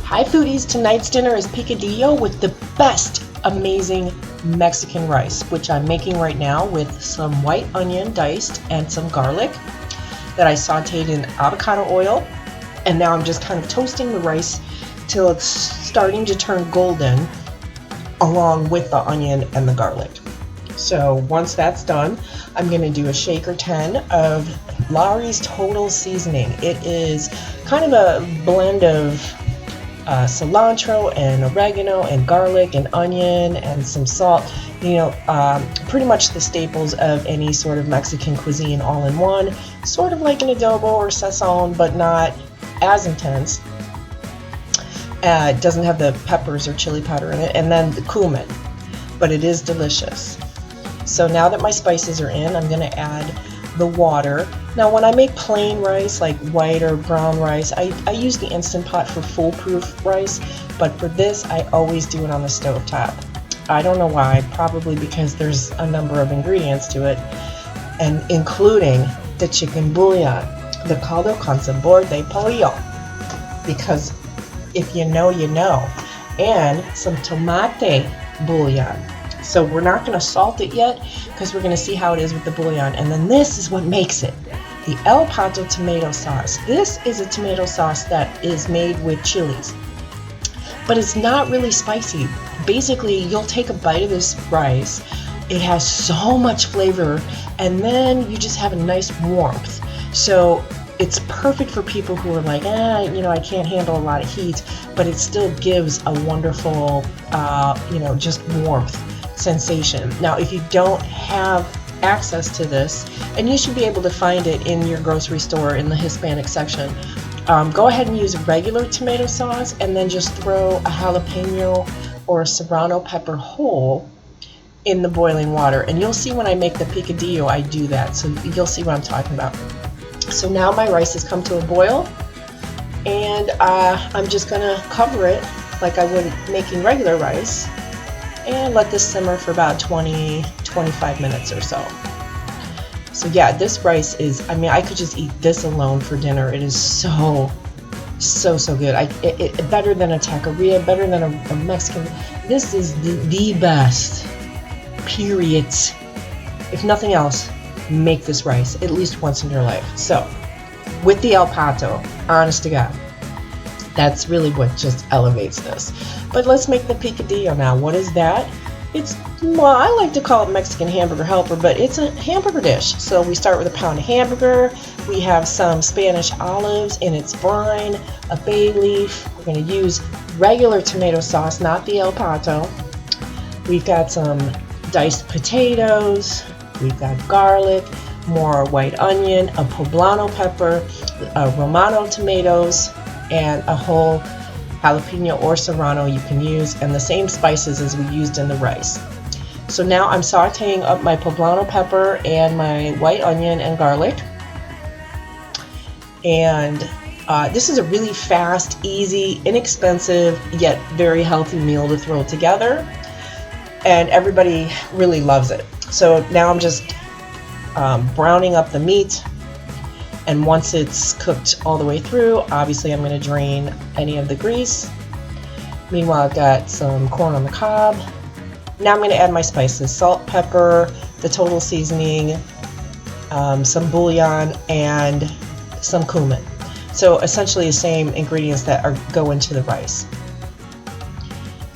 Hi foodies, tonight's dinner is picadillo with the best amazing Mexican rice, which I'm making right now with some white onion diced and some garlic that I sauteed in avocado oil. And now I'm just kind of toasting the rice till it's starting to turn golden along with the onion and the garlic. So once that's done, I'm going to do a shake or 10 of Lawry's Total Seasoning. It is kind of a blend of cilantro and oregano and garlic and onion and some salt, you know, pretty much the staples of any sort of Mexican cuisine all in one, sort of like an adobo or sazon, but not as intense. It doesn't have the peppers or chili powder in it, and then the cumin, but it is delicious. So now that my spices are in, I'm going to add the water. Now when I make plain rice, like white or brown rice, I use the Instant Pot for foolproof rice, but for this I always do it on the stove top. I don't know why, probably because there's a number of ingredients to it, and including the chicken bouillon, the caldo con sabor de pollo, because if you know, you know, and some tomate bouillon. So we're not going to salt it yet because we're going to see how it is with the bouillon. And then this is what makes it, the El Pato tomato sauce. This is a tomato sauce that is made with chilies, but it's not really spicy. Basically, you'll take a bite of this rice, it has so much flavor, and then you just have a nice warmth. So it's perfect for people who are like, you know, I can't handle a lot of heat, but it still gives a wonderful, you know, just warmth sensation. Now, if you don't have access to this, and you should be able to find it in your grocery store in the Hispanic section, go ahead and use regular tomato sauce and then just throw a jalapeno or a serrano pepper whole in the boiling water. And you'll see when I make the picadillo, I do that. So you'll see what I'm talking about. So now my rice has come to a boil, and I'm just going to cover it like I would making regular rice and let this simmer for about 20-25 minutes or so. So yeah, this rice is, I mean, I could just eat this alone for dinner. It is so good. It better than a taqueria, better than a Mexican. This is the best, period. If nothing else, make this rice at least once in your life. So with the El Pato, honest to God, that's really what just elevates this. But let's make the picadillo now. What is that? It's, well, I like to call it Mexican hamburger helper, but it's a hamburger dish. So we start with a pound of hamburger. We have some Spanish olives in its brine, a bay leaf. We're going to use regular tomato sauce, not the El Pato. We've got some diced potatoes. We've got garlic, more white onion, a poblano pepper, Romano tomatoes, and a whole jalapeno or serrano you can use, and the same spices as we used in the rice. So now I'm sauteing up my poblano pepper and my white onion and garlic. And this is a really fast, easy, inexpensive, yet very healthy meal to throw together. And everybody really loves it. So now I'm just browning up the meat. And once it's cooked all the way through, obviously I'm going to drain any of the grease. Meanwhile, I've got some corn on the cob. Now I'm going to add my spices: salt, pepper, the total seasoning, some bouillon, and some cumin. So essentially the same ingredients that go into the rice.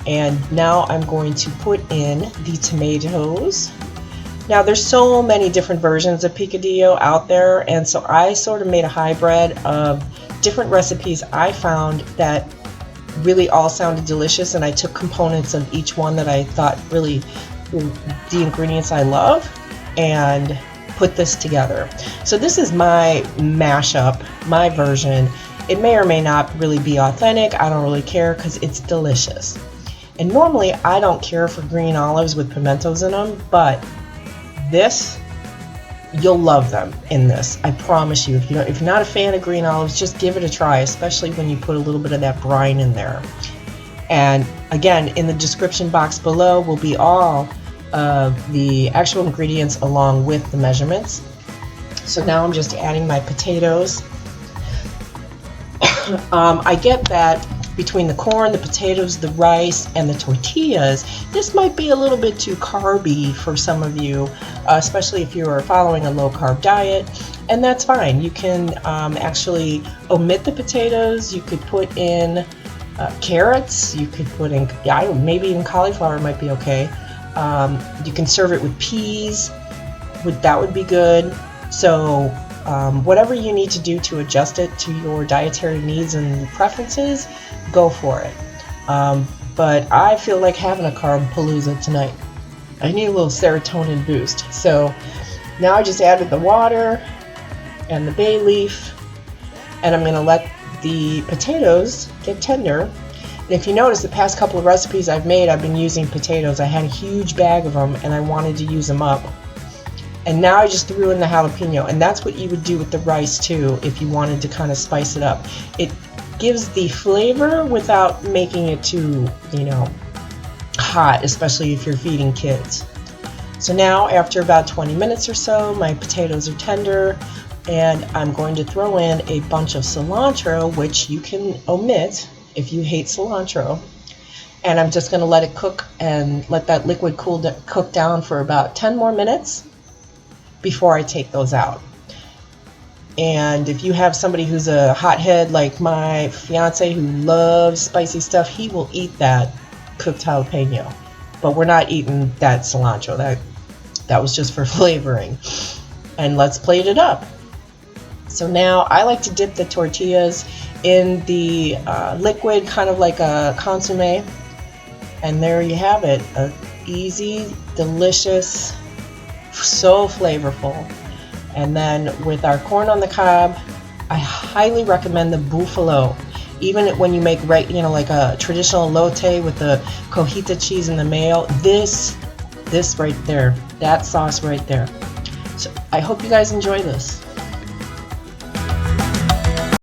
And now I'm going to put in the tomatoes. Now there's so many different versions of picadillo out there, and so I sort of made a hybrid of different recipes I found that really all sounded delicious, and I took components of each one that I thought really the ingredients I love and put this together. So this is my mashup, my version. It may or may not really be authentic. I don't really care because it's delicious. And normally I don't care for green olives with pimentos in them, but this, you'll love them in this. I promise you. If you're not a fan of green olives, just give it a try, especially when you put a little bit of that brine in there. And again, in the description box below will be all of the actual ingredients along with the measurements. So now I'm just adding my potatoes. I get that between the corn, the potatoes, the rice, and the tortillas, this might be a little bit too carby for some of you, especially if you are following a low-carb diet, and that's fine. You can actually omit the potatoes. You could put in carrots. You could put in, maybe even cauliflower might be okay. You can serve it with peas. That would be good. So whatever you need to do to adjust it to your dietary needs and preferences, go for it. But I feel like having a carb palooza tonight. I need a little serotonin boost. So now I just added the water and the bay leaf, and I'm going to let the potatoes get tender. And if you notice, the past couple of recipes I've made, I've been using potatoes. I had a huge bag of them and I wanted to use them up. And now I just threw in the jalapeno, and that's what you would do with the rice too if you wanted to kind of spice it up. It gives the flavor without making it too, hot, especially if you're feeding kids. So now, after about 20 minutes or so, my potatoes are tender, and I'm going to throw in a bunch of cilantro, which you can omit if you hate cilantro. And I'm just going to let it cook and let that liquid cook down for about 10 more minutes before I take those out. And if you have somebody who's a hothead like my fiance who loves spicy stuff, he will eat that cooked jalapeno. But we're not eating that cilantro. That was just for flavoring. And let's plate it up. So now I like to dip the tortillas in the liquid, kind of like a consommé. And there you have it. A easy, delicious, so flavorful. And then with our corn on the cob, I highly recommend the buffalo. Even when you make like a traditional elote with the cojita cheese and the mayo, this right there, that sauce right there. So I hope you guys enjoy this.